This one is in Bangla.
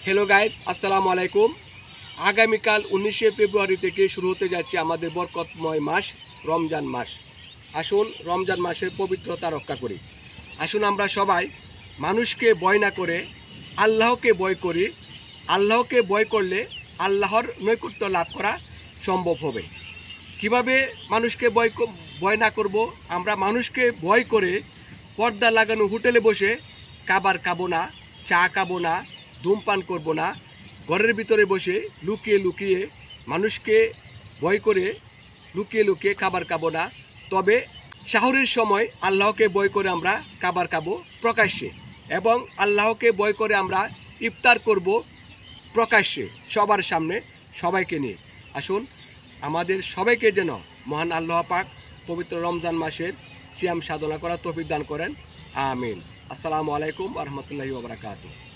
হ্যালো গাইস, আসসালামু আলাইকুম। আগামীকাল 19শে ফেব্রুয়ারি থেকে শুরু হতে যাচ্ছে আমাদের বরকতময় মাস রমজান মাস। আসুন রমজান মাসের পবিত্রতা রক্ষা করি। আসুন আমরা সবাই মানুষকে ভয় না করে আল্লাহকে ভয় করি। আল্লাহকে ভয় করলে আল্লাহর নৈকট্য লাভ করা সম্ভব হবে। কিভাবে মানুষকে ভয় না করব? আমরা মানুষকে ভয় করে পর্দা লাগানো হোটেলে বসে খাবার খাবো না, চা খাবো না, ধূমপান করব না, ঘরের ভিতরে বসে লুকিয়ে লুকিয়ে মানুষকে ভয় করে লুকিয়ে লুকিয়ে খাবার খাবো না। তবে সাহরের সময় আল্লাহকে ভয় করে আমরা খাবার খাবো প্রকাশ্যে, এবং আল্লাহকে ভয় করে আমরা ইফতার করব প্রকাশ্যে, সবার সামনে, সবাইকে নিয়ে। আসুন আমাদের সবাইকে যেন মহান আল্লাহ পাক পবিত্র রমজান মাসের সিয়াম সাধনা করার তৌফিক দান করেন। আমিন। আসসালামু আলাইকুম ওয়া রাহমাতুল্লাহি ওয়া বারাকাতুহু।